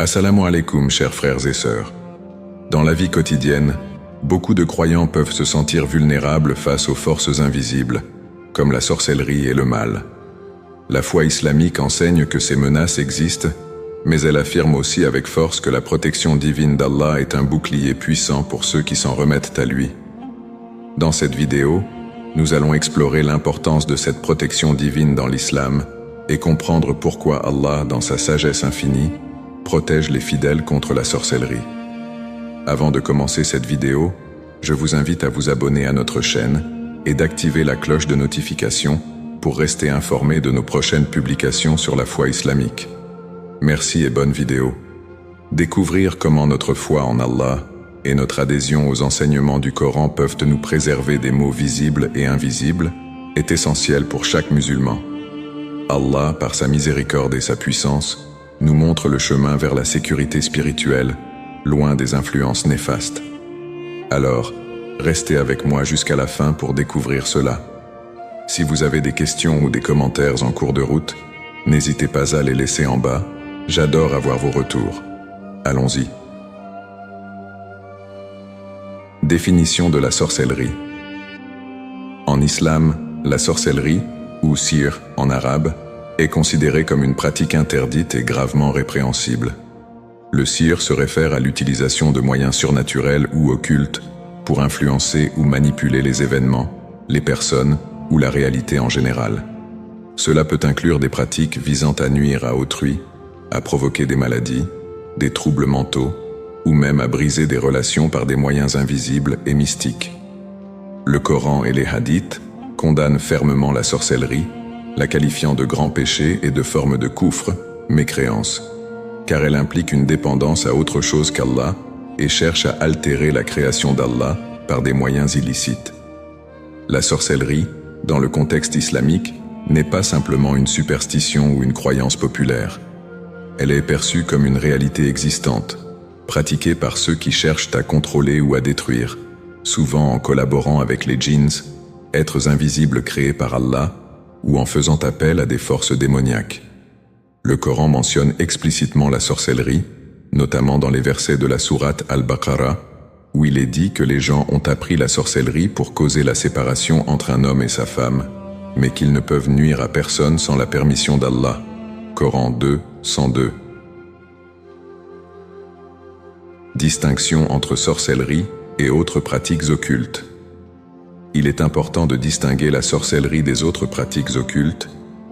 Assalamu alaikum, chers frères et sœurs. Dans la vie quotidienne, beaucoup de croyants peuvent se sentir vulnérables face aux forces invisibles, comme la sorcellerie et le mal. La foi islamique enseigne que ces menaces existent, mais elle affirme aussi avec force que la protection divine d'Allah est un bouclier puissant pour ceux qui s'en remettent à lui. Dans cette vidéo, nous allons explorer l'importance de cette protection divine dans l'islam et comprendre pourquoi Allah, dans sa sagesse infinie, protège les fidèles contre la sorcellerie. Avant de commencer cette vidéo, je vous invite à vous abonner à notre chaîne et d'activer la cloche de notification pour rester informé de nos prochaines publications sur la foi islamique. Merci et bonne vidéo. Découvrir comment notre foi en Allah et notre adhésion aux enseignements du Coran peuvent nous préserver des maux visibles et invisibles est essentiel pour chaque musulman. Allah, par sa miséricorde et sa puissance, nous montre le chemin vers la sécurité spirituelle, loin des influences néfastes. Alors, restez avec moi jusqu'à la fin pour découvrir cela. Si vous avez des questions ou des commentaires en cours de route, n'hésitez pas à les laisser en bas, j'adore avoir vos retours. Allons-y. Définition de la sorcellerie. En islam, la sorcellerie, ou sihr en arabe, est considérée comme une pratique interdite et gravement répréhensible. Le sihr se réfère à l'utilisation de moyens surnaturels ou occultes pour influencer ou manipuler les événements, les personnes ou la réalité en général. Cela peut inclure des pratiques visant à nuire à autrui, à provoquer des maladies, des troubles mentaux, ou même à briser des relations par des moyens invisibles et mystiques. Le Coran et les hadiths condamnent fermement la sorcellerie, la qualifiant de grand péché et de forme de koufr, mécréance, car elle implique une dépendance à autre chose qu'Allah et cherche à altérer la création d'Allah par des moyens illicites. La sorcellerie, dans le contexte islamique, n'est pas simplement une superstition ou une croyance populaire. Elle est perçue comme une réalité existante, pratiquée par ceux qui cherchent à contrôler ou à détruire, souvent en collaborant avec les djinns, êtres invisibles créés par Allah, ou en faisant appel à des forces démoniaques. Le Coran mentionne explicitement la sorcellerie, notamment dans les versets de la sourate Al-Baqarah, où il est dit que les gens ont appris la sorcellerie pour causer la séparation entre un homme et sa femme, mais qu'ils ne peuvent nuire à personne sans la permission d'Allah. Coran 2, 102. Distinction entre sorcellerie et autres pratiques occultes. Il est important de distinguer la sorcellerie des autres pratiques occultes,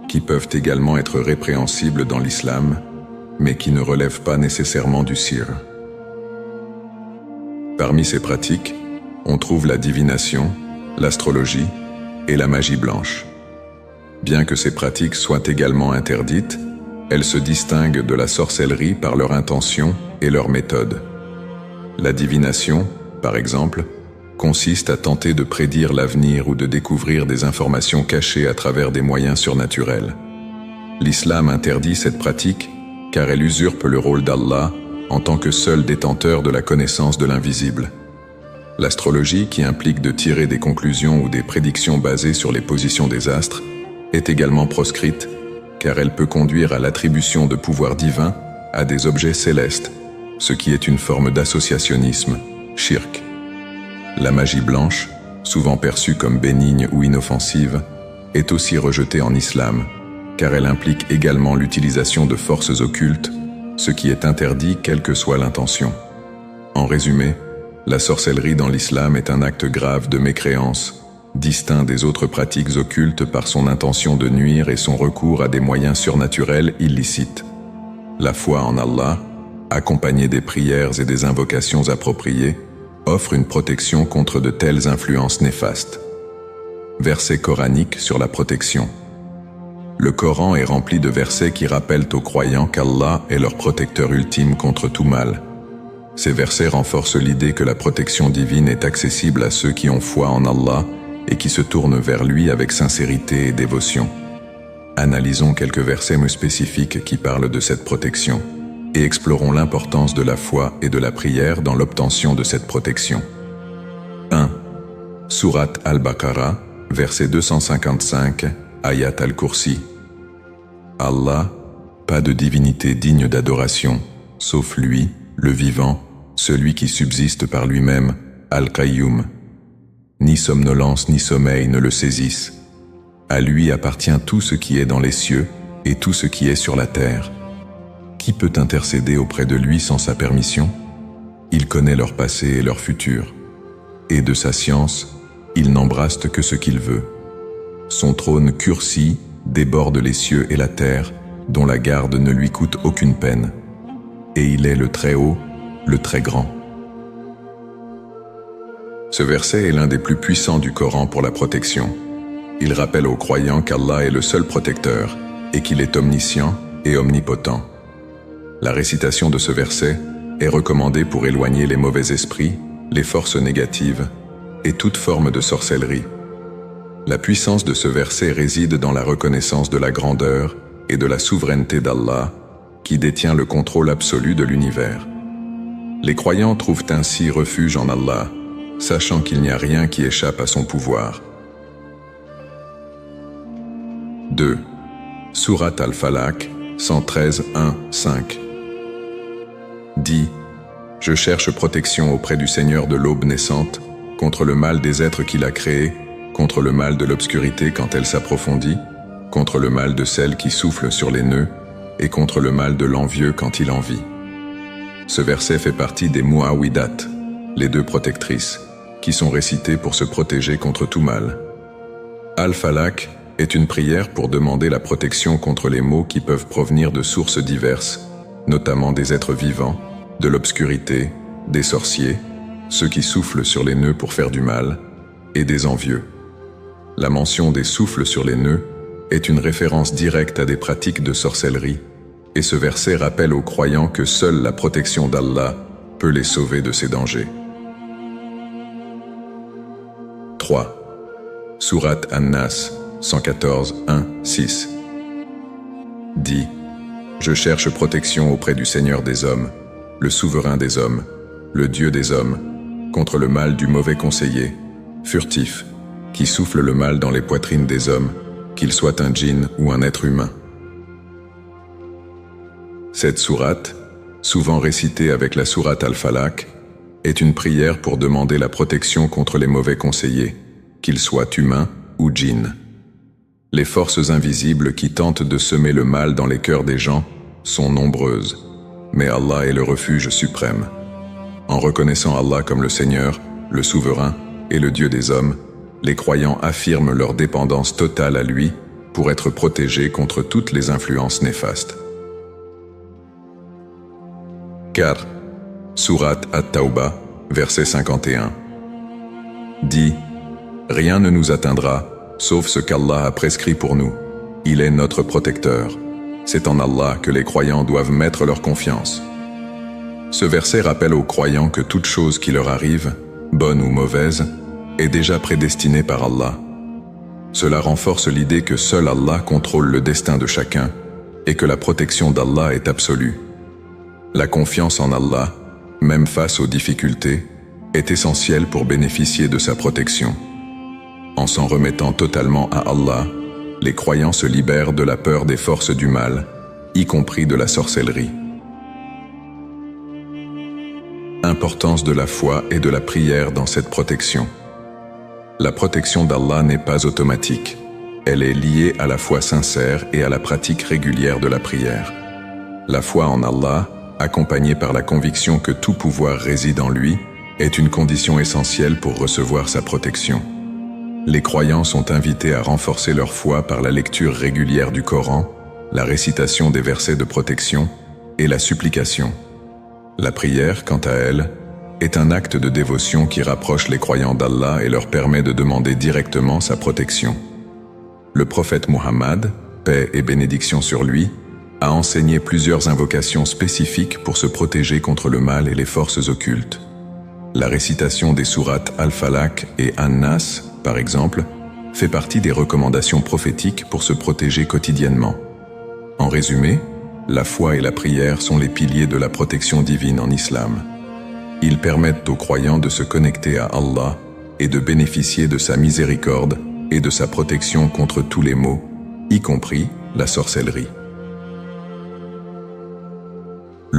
qui peuvent également être répréhensibles dans l'islam, mais qui ne relèvent pas nécessairement du sihr. Parmi ces pratiques, on trouve la divination, l'astrologie et la magie blanche. Bien que ces pratiques soient également interdites, elles se distinguent de la sorcellerie par leur intention et leur méthode. La divination, par exemple, consiste à tenter de prédire l'avenir ou de découvrir des informations cachées à travers des moyens surnaturels. L'islam interdit cette pratique car elle usurpe le rôle d'Allah en tant que seul détenteur de la connaissance de l'invisible. L'astrologie, qui implique de tirer des conclusions ou des prédictions basées sur les positions des astres, est également proscrite car elle peut conduire à l'attribution de pouvoirs divins à des objets célestes, ce qui est une forme d'associationnisme, shirk. La magie blanche, souvent perçue comme bénigne ou inoffensive, est aussi rejetée en islam, car elle implique également l'utilisation de forces occultes, ce qui est interdit quelle que soit l'intention. En résumé, la sorcellerie dans l'islam est un acte grave de mécréance, distinct des autres pratiques occultes par son intention de nuire et son recours à des moyens surnaturels illicites. La foi en Allah, accompagnée des prières et des invocations appropriées, offre une protection contre de telles influences néfastes. Versets coraniques sur la protection. Le Coran est rempli de versets qui rappellent aux croyants qu'Allah est leur protecteur ultime contre tout mal. Ces versets renforcent l'idée que la protection divine est accessible à ceux qui ont foi en Allah et qui se tournent vers lui avec sincérité et dévotion. Analysons quelques versets spécifiques qui parlent de cette protection et explorons l'importance de la foi et de la prière dans l'obtention de cette protection. 1. Sourate Al-Baqarah, verset 255, Ayat al-Kursi. Allah, pas de divinité digne d'adoration, sauf lui, le vivant, celui qui subsiste par lui-même, Al-Qayyum. Ni somnolence ni sommeil ne le saisissent. À lui appartient tout ce qui est dans les cieux et tout ce qui est sur la terre. Qui peut intercéder auprès de lui sans sa permission? Il connaît leur passé et leur futur. Et de sa science, il n'embrasse que ce qu'il veut. Son trône cursi déborde les cieux et la terre, dont la garde ne lui coûte aucune peine. Et il est le Très-Haut, le Très-Grand. Ce verset est l'un des plus puissants du Coran pour la protection. Il rappelle aux croyants qu'Allah est le seul protecteur et qu'il est omniscient et omnipotent. La récitation de ce verset est recommandée pour éloigner les mauvais esprits, les forces négatives et toute forme de sorcellerie. La puissance de ce verset réside dans la reconnaissance de la grandeur et de la souveraineté d'Allah, qui détient le contrôle absolu de l'univers. Les croyants trouvent ainsi refuge en Allah, sachant qu'il n'y a rien qui échappe à son pouvoir. 2. Sourate Al-Falaq, 113, 1, 5. Dis, je cherche protection auprès du Seigneur de l'aube naissante, contre le mal des êtres qu'il a créés, contre le mal de l'obscurité quand elle s'approfondit, contre le mal de celle qui souffle sur les nœuds, et contre le mal de l'envieux quand il envie. Ce verset fait partie des Mu'awidat, les deux protectrices, qui sont récitées pour se protéger contre tout mal. Al-Falaq est une prière pour demander la protection contre les maux qui peuvent provenir de sources diverses, notamment des êtres vivants, de l'obscurité, des sorciers, ceux qui soufflent sur les nœuds pour faire du mal, et des envieux. La mention des souffles sur les nœuds est une référence directe à des pratiques de sorcellerie, et ce verset rappelle aux croyants que seule la protection d'Allah peut les sauver de ces dangers. 3. Sourate An-Nas, 114, 1, 6. Dis, je cherche protection auprès du Seigneur des hommes, le souverain des hommes, le Dieu des hommes, contre le mal du mauvais conseiller, furtif, qui souffle le mal dans les poitrines des hommes, qu'il soit un djinn ou un être humain. Cette sourate, souvent récitée avec la sourate Al-Falaq, est une prière pour demander la protection contre les mauvais conseillers, qu'ils soient humains ou djinns. Les forces invisibles qui tentent de semer le mal dans les cœurs des gens sont nombreuses, mais Allah est le refuge suprême. En reconnaissant Allah comme le Seigneur, le souverain et le Dieu des hommes, les croyants affirment leur dépendance totale à lui pour être protégés contre toutes les influences néfastes. 4. Sourate At-Tawbah, verset 51. Dis, rien ne nous atteindra, sauf ce qu'Allah a prescrit pour nous. Il est notre protecteur. C'est en Allah que les croyants doivent mettre leur confiance. Ce verset rappelle aux croyants que toute chose qui leur arrive, bonne ou mauvaise, est déjà prédestinée par Allah. Cela renforce l'idée que seul Allah contrôle le destin de chacun et que la protection d'Allah est absolue. La confiance en Allah, même face aux difficultés, est essentielle pour bénéficier de sa protection. En s'en remettant totalement à Allah, les croyants se libèrent de la peur des forces du mal, y compris de la sorcellerie. Importance de la foi et de la prière dans cette protection. La protection d'Allah n'est pas automatique. Elle est liée à la foi sincère et à la pratique régulière de la prière. La foi en Allah, accompagnée par la conviction que tout pouvoir réside en lui, est une condition essentielle pour recevoir sa protection. Les croyants sont invités à renforcer leur foi par la lecture régulière du Coran, la récitation des versets de protection et la supplication. La prière, quant à elle, est un acte de dévotion qui rapproche les croyants d'Allah et leur permet de demander directement sa protection. Le prophète Muhammad, paix et bénédiction sur lui, a enseigné plusieurs invocations spécifiques pour se protéger contre le mal et les forces occultes. La récitation des sourates Al-Falaq et An-Nas, par exemple, fait partie des recommandations prophétiques pour se protéger quotidiennement. En résumé, la foi et la prière sont les piliers de la protection divine en islam. Ils permettent aux croyants de se connecter à Allah et de bénéficier de sa miséricorde et de sa protection contre tous les maux, y compris la sorcellerie.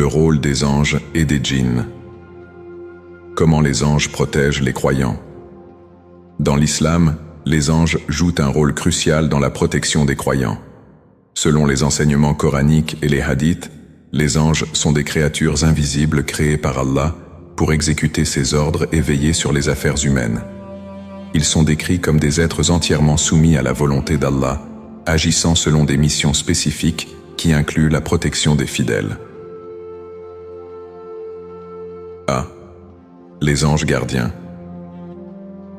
Le rôle des anges et des djinns. Comment les anges protègent les croyants? Dans l'islam, les anges jouent un rôle crucial dans la protection des croyants. Selon les enseignements coraniques et les hadiths, les anges sont des créatures invisibles créées par Allah pour exécuter ses ordres et veiller sur les affaires humaines. Ils sont décrits comme des êtres entièrement soumis à la volonté d'Allah, agissant selon des missions spécifiques qui incluent la protection des fidèles. A. Les anges gardiens.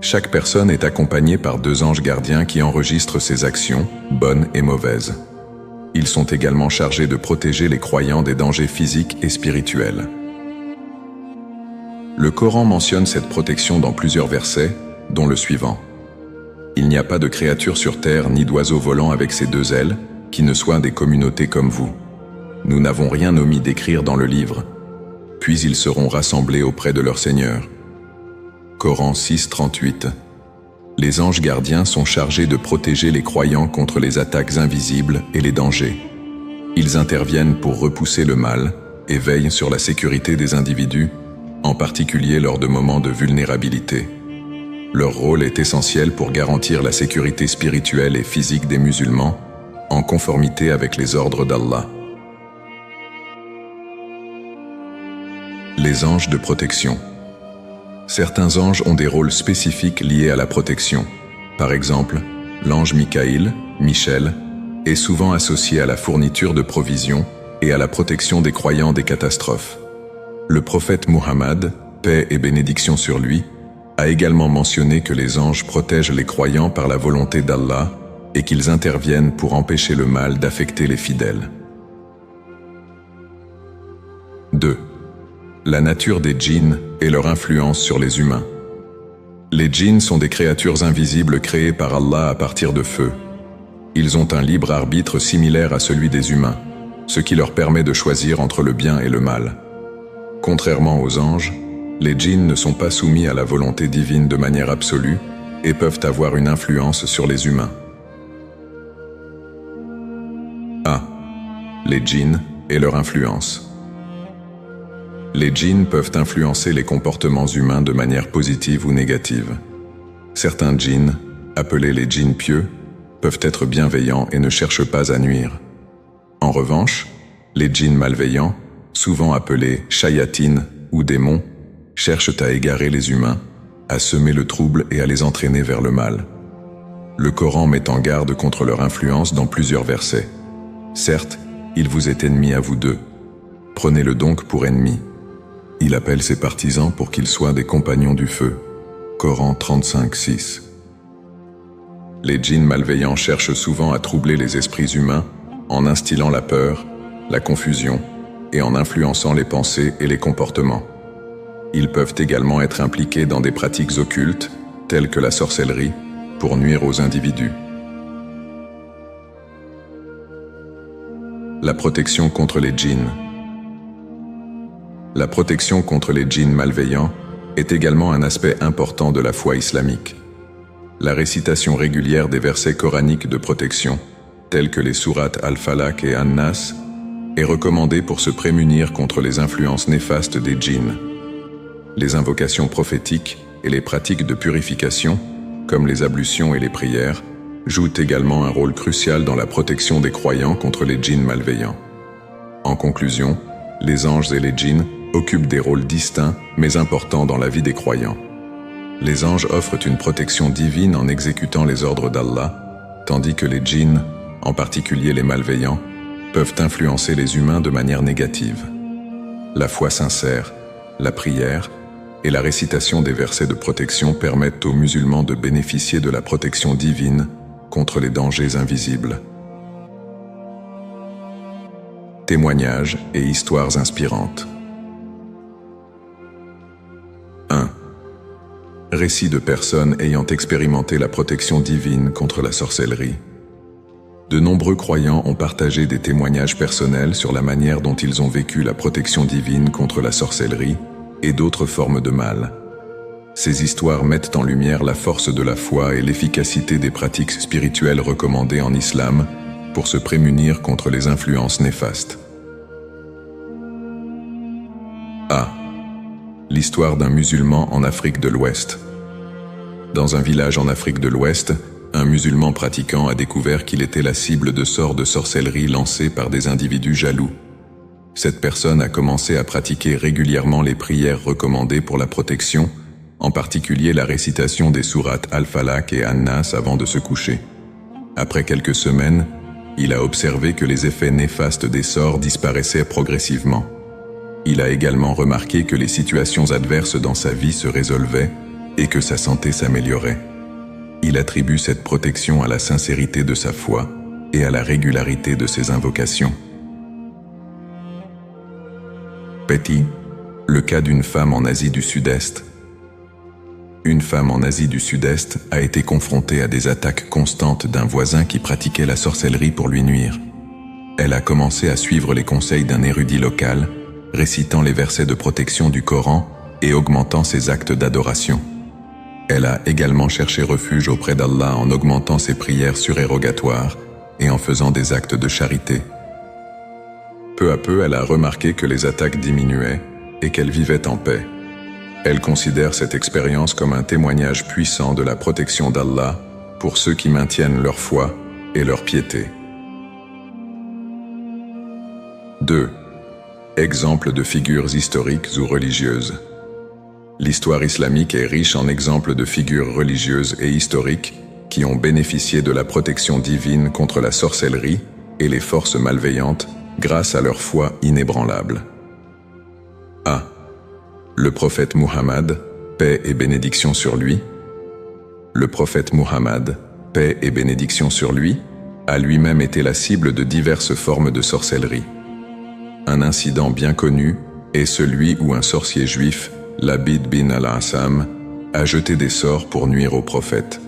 Chaque personne est accompagnée par 2 anges gardiens qui enregistrent ses actions, bonnes et mauvaises. Ils sont également chargés de protéger les croyants des dangers physiques et spirituels. Le Coran mentionne cette protection dans plusieurs versets, dont le suivant. Il n'y a pas de créature sur terre ni d'oiseau volant avec ses 2 ailes, qui ne soient des communautés comme vous. Nous n'avons rien omis d'écrire dans le livre. Puis ils seront rassemblés auprès de leur Seigneur. Coran 6:38. Les anges gardiens sont chargés de protéger les croyants contre les attaques invisibles et les dangers. Ils interviennent pour repousser le mal et veillent sur la sécurité des individus, en particulier lors de moments de vulnérabilité. Leur rôle est essentiel pour garantir la sécurité spirituelle et physique des musulmans, en conformité avec les ordres d'Allah. Les anges de protection. Certains anges ont des rôles spécifiques liés à la protection. Par exemple, l'ange Mikaïl, Michel, est souvent associé à la fourniture de provisions et à la protection des croyants des catastrophes. Le prophète Muhammad, paix et bénédiction sur lui, a également mentionné que les anges protègent les croyants par la volonté d'Allah et qu'ils interviennent pour empêcher le mal d'affecter les fidèles. 2. La nature des djinns et leur influence sur les humains. Les djinns sont des créatures invisibles créées par Allah à partir de feu. Ils ont un libre arbitre similaire à celui des humains, ce qui leur permet de choisir entre le bien et le mal. Contrairement aux anges, les djinns ne sont pas soumis à la volonté divine de manière absolue et peuvent avoir une influence sur les humains. A. Les djinns et leur influence. Les djinns peuvent influencer les comportements humains de manière positive ou négative. Certains djinns, appelés les djinns pieux, peuvent être bienveillants et ne cherchent pas à nuire. En revanche, les djinns malveillants, souvent appelés shayatines ou démons, cherchent à égarer les humains, à semer le trouble et à les entraîner vers le mal. Le Coran met en garde contre leur influence dans plusieurs versets. Certes, il vous est ennemi à vous deux. Prenez-le donc pour ennemi. Il appelle ses partisans pour qu'ils soient des compagnons du feu. Coran 35:6. Les djinns malveillants cherchent souvent à troubler les esprits humains en instillant la peur, la confusion et en influençant les pensées et les comportements. Ils peuvent également être impliqués dans des pratiques occultes, telles que la sorcellerie, pour nuire aux individus. La protection contre les djinns. La protection contre les djinns malveillants est également un aspect important de la foi islamique. La récitation régulière des versets coraniques de protection, tels que les sourates Al-Falaq et An-Nas, est recommandée pour se prémunir contre les influences néfastes des djinns. Les invocations prophétiques et les pratiques de purification, comme les ablutions et les prières, jouent également un rôle crucial dans la protection des croyants contre les djinns malveillants. En conclusion, les anges et les djinns occupent des rôles distincts mais importants dans la vie des croyants. Les anges offrent une protection divine en exécutant les ordres d'Allah, tandis que les djinns, en particulier les malveillants, peuvent influencer les humains de manière négative. La foi sincère, la prière et la récitation des versets de protection permettent aux musulmans de bénéficier de la protection divine contre les dangers invisibles. Témoignages et histoires inspirantes. 1. Récits de personnes ayant expérimenté la protection divine contre la sorcellerie. De nombreux croyants ont partagé des témoignages personnels sur la manière dont ils ont vécu la protection divine contre la sorcellerie et d'autres formes de mal. Ces histoires mettent en lumière la force de la foi et l'efficacité des pratiques spirituelles recommandées en islam pour se prémunir contre les influences néfastes. A. L'histoire d'un musulman en Afrique de l'Ouest. Dans un village en Afrique de l'Ouest, un musulman pratiquant a découvert qu'il était la cible de sorts de sorcellerie lancés par des individus jaloux. Cette personne a commencé à pratiquer régulièrement les prières recommandées pour la protection, en particulier la récitation des sourates Al-Falaq et An-Nas avant de se coucher. Après quelques semaines, il a observé que les effets néfastes des sorts disparaissaient progressivement. Il a également remarqué que les situations adverses dans sa vie se résolvaient et que sa santé s'améliorait. Il attribue cette protection à la sincérité de sa foi et à la régularité de ses invocations. Petit, le cas d'une femme en Asie du Sud-Est. Une femme en Asie du Sud-Est a été confrontée à des attaques constantes d'un voisin qui pratiquait la sorcellerie pour lui nuire. Elle a commencé à suivre les conseils d'un érudit local, récitant les versets de protection du Coran et augmentant ses actes d'adoration. Elle a également cherché refuge auprès d'Allah en augmentant ses prières surérogatoires et en faisant des actes de charité. Peu à peu, elle a remarqué que les attaques diminuaient et qu'elle vivait en paix. Elle considère cette expérience comme un témoignage puissant de la protection d'Allah pour ceux qui maintiennent leur foi et leur piété. 2. Exemple de figures historiques ou religieuses. L'histoire islamique est riche en exemples de figures religieuses et historiques qui ont bénéficié de la protection divine contre la sorcellerie et les forces malveillantes grâce à leur foi inébranlable. A. Le prophète Muhammad, paix et bénédiction sur lui. Le prophète Muhammad, paix et bénédiction sur lui, a lui-même été la cible de diverses formes de sorcellerie. Un incident bien connu est celui où un sorcier juif, Labid bin al-Assam, a jeté des sorts pour nuire au prophète.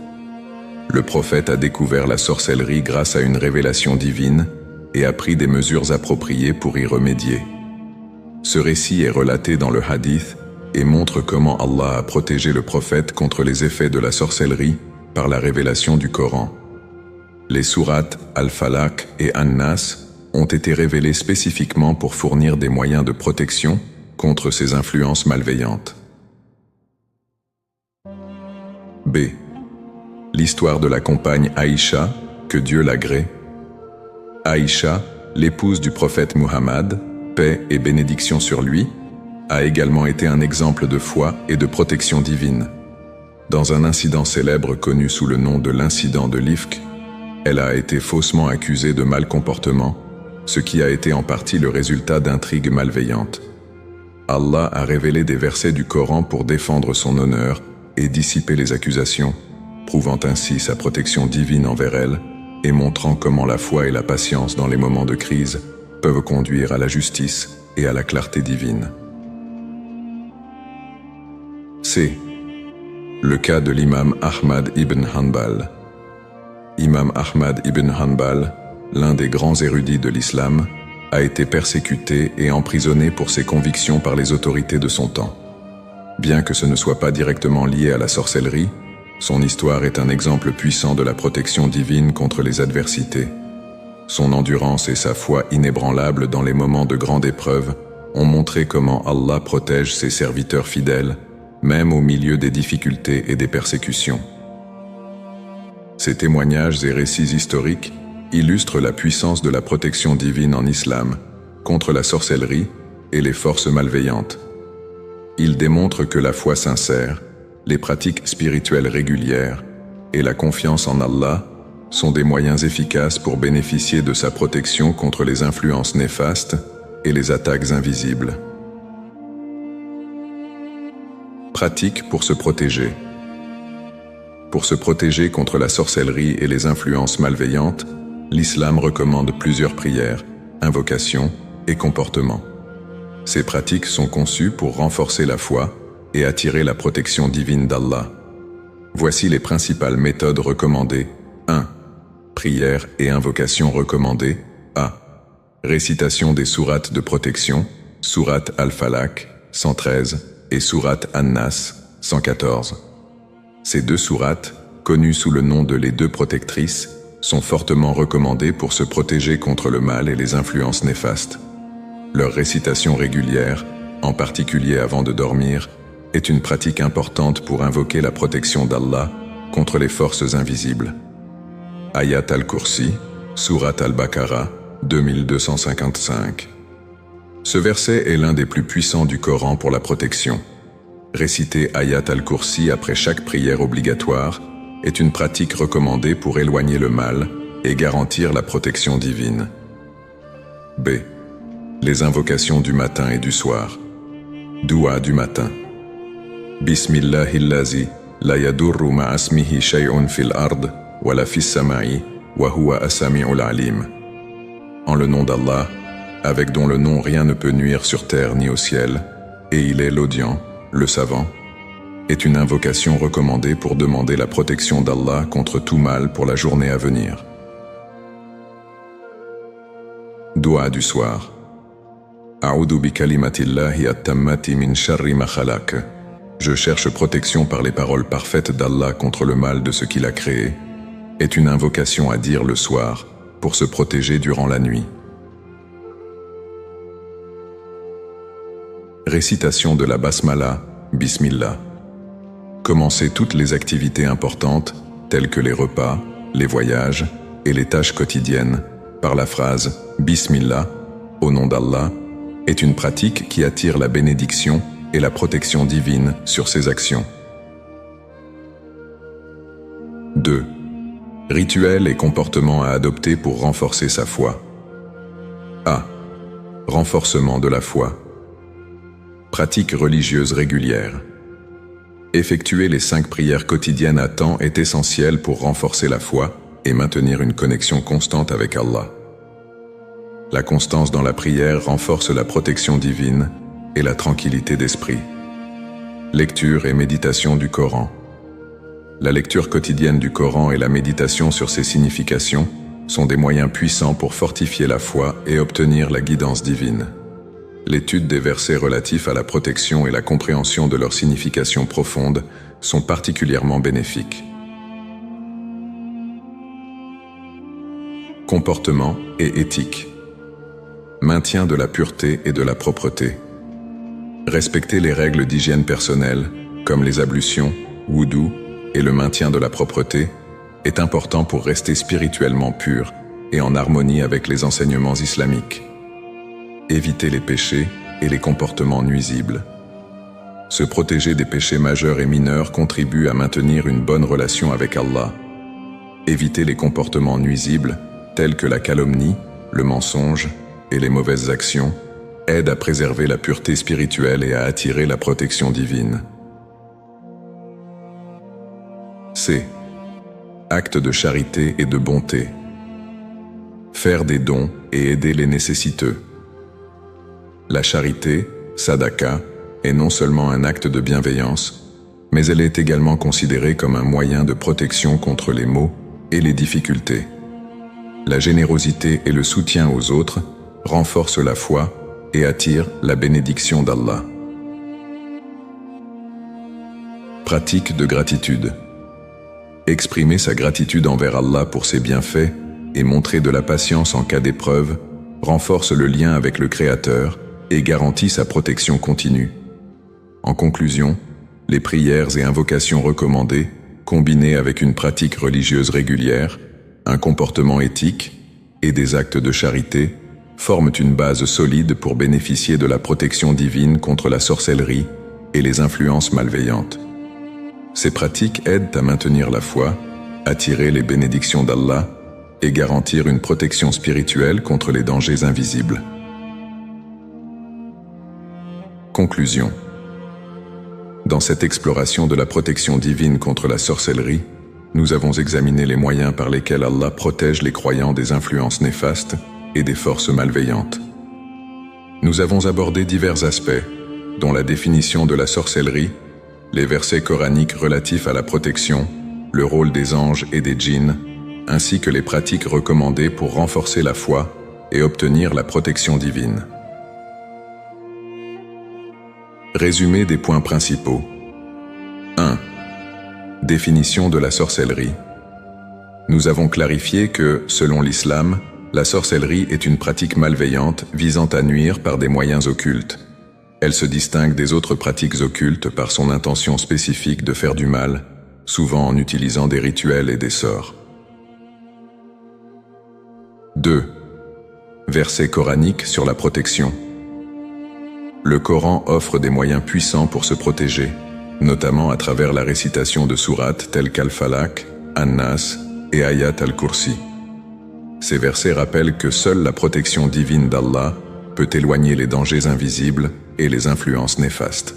Le prophète a découvert la sorcellerie grâce à une révélation divine et a pris des mesures appropriées pour y remédier. Ce récit est relaté dans le hadith et montre comment Allah a protégé le prophète contre les effets de la sorcellerie par la révélation du Coran. Les sourates Al-Falaq et An-Nas ont été révélées spécifiquement pour fournir des moyens de protection contre ces influences malveillantes. B. L'histoire de la compagne Aïcha, que Dieu l'agrée. Aïcha, l'épouse du prophète Muhammad, paix et bénédiction sur lui, a également été un exemple de foi et de protection divine. Dans un incident célèbre connu sous le nom de l'incident de l'Ifk, elle a été faussement accusée de mal comportement, ce qui a été en partie le résultat d'intrigues malveillantes. Allah a révélé des versets du Coran pour défendre son honneur et dissiper les accusations, prouvant ainsi sa protection divine envers elle et montrant comment la foi et la patience dans les moments de crise peuvent conduire à la justice et à la clarté divine. C. Le cas de l'imam Ahmad ibn Hanbal. Imam Ahmad ibn Hanbal, l'un des grands érudits de l'islam, a été persécuté et emprisonné pour ses convictions par les autorités de son temps. Bien que ce ne soit pas directement lié à la sorcellerie, son histoire est un exemple puissant de la protection divine contre les adversités. Son endurance et sa foi inébranlable dans les moments de grande épreuve ont montré comment Allah protège ses serviteurs fidèles, même au milieu des difficultés et des persécutions. Ces témoignages et récits historiques illustrent la puissance de la protection divine en islam contre la sorcellerie et les forces malveillantes. Ils démontrent que la foi sincère, les pratiques spirituelles régulières et la confiance en Allah sont des moyens efficaces pour bénéficier de sa protection contre les influences néfastes et les attaques invisibles. Pratiques pour se protéger. Pour se protéger contre la sorcellerie et les influences malveillantes, l'islam recommande plusieurs prières, invocations et comportements. Ces pratiques sont conçues pour renforcer la foi et attirer la protection divine d'Allah. Voici les principales méthodes recommandées. 1. Prières et invocations recommandées. A. Récitation des sourates de protection, sourate Al-Falaq, 113, et sourate An-Nas, 114. Ces deux sourates, connues sous le nom de les deux protectrices, sont fortement recommandées pour se protéger contre le mal et les influences néfastes. Leur récitation régulière en particulier avant de dormir, est une pratique importante pour invoquer la protection d'Allah contre les forces invisibles. Ayat al-Kursi, Surat al-Baqarah, 2255. Ce verset est l'un des plus puissants du Coran pour la protection. Réciter Ayat al-Kursi après chaque prière obligatoire est une pratique recommandée pour éloigner le mal et garantir la protection divine. B. Les invocations du matin et du soir. Doua du matin. Bismillahillazi, la yadurru ma'asmihi shay'un fil ard, wa la fis sama'i, wa huwa as-sami'ul alim. En le nom d'Allah, avec dont le nom rien ne peut nuire sur terre ni au ciel, et il est l'audient, le savant, est une invocation recommandée pour demander la protection d'Allah contre tout mal pour la journée à venir. Doua du soir. A'udhu bi kalimatillahi at-tammati min sharri ma khalaq. Je cherche protection par les paroles parfaites d'Allah contre le mal de ce qu'il a créé, est une invocation à dire le soir pour se protéger durant la nuit. Récitation de la Basmala, Bismillah. Commencez toutes les activités importantes, telles que les repas, les voyages et les tâches quotidiennes, par la phrase « Bismillah » au nom d'Allah, est une pratique qui attire la bénédiction et la protection divine sur ses actions. 2. Rituels et comportements à adopter pour renforcer sa foi. A. Renforcement de la foi. Pratique religieuse régulière. Effectuer les 5 prières quotidiennes à temps est essentiel pour renforcer la foi et maintenir une connexion constante avec Allah. La constance dans la prière renforce la protection divine et la tranquillité d'esprit. Lecture et méditation du Coran. La lecture quotidienne du Coran et la méditation sur ses significations sont des moyens puissants pour fortifier la foi et obtenir la guidance divine. L'étude des versets relatifs à la protection et la compréhension de leur signification profonde sont particulièrement bénéfiques. Comportement et éthique. Maintien de la pureté et de la propreté. Respecter les règles d'hygiène personnelle, comme les ablutions, wudu et le maintien de la propreté, est important pour rester spirituellement pur et en harmonie avec les enseignements islamiques. Éviter les péchés et les comportements nuisibles. Se protéger des péchés majeurs et mineurs contribue à maintenir une bonne relation avec Allah. Éviter les comportements nuisibles, tels que la calomnie, le mensonge et les mauvaises actions, aide à préserver la pureté spirituelle et à attirer la protection divine. C. Actes de charité et de bonté. Faire des dons et aider les nécessiteux. La charité, sadaka, est non seulement un acte de bienveillance, mais elle est également considérée comme un moyen de protection contre les maux et les difficultés. La générosité et le soutien aux autres renforcent la foi et attirent la bénédiction d'Allah. Pratique de gratitude. Exprimer sa gratitude envers Allah pour ses bienfaits et montrer de la patience en cas d'épreuve renforce le lien avec le Créateur et garantit sa protection continue. En conclusion, les prières et invocations recommandées, combinées avec une pratique religieuse régulière, un comportement éthique et des actes de charité, forment une base solide pour bénéficier de la protection divine contre la sorcellerie et les influences malveillantes. Ces pratiques aident à maintenir la foi, attirer les bénédictions d'Allah et garantir une protection spirituelle contre les dangers invisibles. Conclusion. Dans cette exploration de la protection divine contre la sorcellerie, nous avons examiné les moyens par lesquels Allah protège les croyants des influences néfastes et des forces malveillantes. Nous avons abordé divers aspects, dont la définition de la sorcellerie, les versets coraniques relatifs à la protection, le rôle des anges et des djinns, ainsi que les pratiques recommandées pour renforcer la foi et obtenir la protection divine. Résumé des points principaux. 1. Définition de la sorcellerie. Nous avons clarifié que, selon l'islam, la sorcellerie est une pratique malveillante visant à nuire par des moyens occultes. Elle se distingue des autres pratiques occultes par son intention spécifique de faire du mal, souvent en utilisant des rituels et des sorts. 2. Verset coranique sur la protection. Le Coran offre des moyens puissants pour se protéger, notamment à travers la récitation de sourates telles qu'Al-Falaq, An-Nas et Ayat al-Kursi. Ces versets rappellent que seule la protection divine d'Allah peut éloigner les dangers invisibles et les influences néfastes.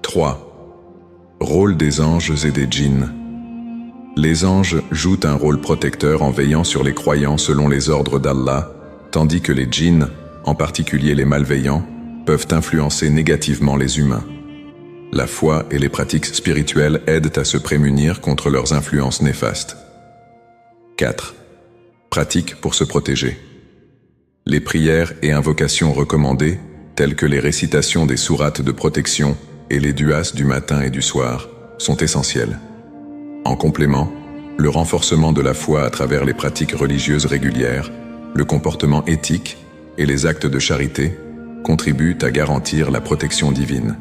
3. Rôle des anges et des djinns. Les anges jouent un rôle protecteur en veillant sur les croyants selon les ordres d'Allah, tandis que les djinns, en particulier les malveillants, peuvent influencer négativement les humains. La foi et les pratiques spirituelles aident à se prémunir contre leurs influences néfastes. 4. Pratiques pour se protéger. Les prières et invocations recommandées, telles que les récitations des sourates de protection et les duas du matin et du soir, sont essentielles. En complément, le renforcement de la foi à travers les pratiques religieuses régulières, le comportement éthique et les actes de charité contribuent à garantir la protection divine.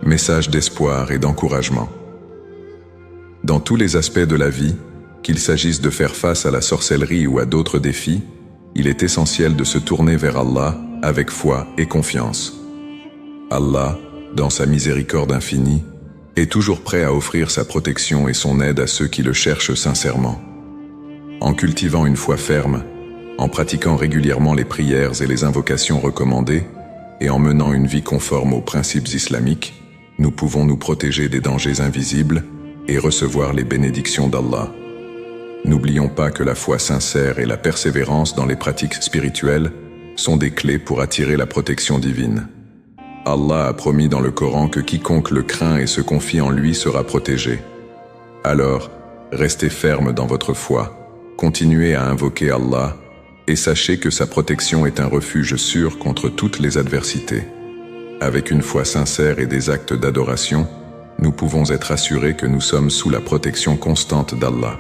Message d'espoir et d'encouragement. Dans tous les aspects de la vie, qu'il s'agisse de faire face à la sorcellerie ou à d'autres défis, il est essentiel de se tourner vers Allah avec foi et confiance. Allah, dans sa miséricorde infinie, est toujours prêt à offrir sa protection et son aide à ceux qui le cherchent sincèrement. En cultivant une foi ferme, en pratiquant régulièrement les prières et les invocations recommandées, et en menant une vie conforme aux principes islamiques, nous pouvons nous protéger des dangers invisibles et recevoir les bénédictions d'Allah. N'oublions pas que la foi sincère et la persévérance dans les pratiques spirituelles sont des clés pour attirer la protection divine. Allah a promis dans le Coran que quiconque le craint et se confie en lui sera protégé. Alors, restez ferme dans votre foi, continuez à invoquer Allah et sachez que sa protection est un refuge sûr contre toutes les adversités. Avec une foi sincère et des actes d'adoration, nous pouvons être assurés que nous sommes sous la protection constante d'Allah.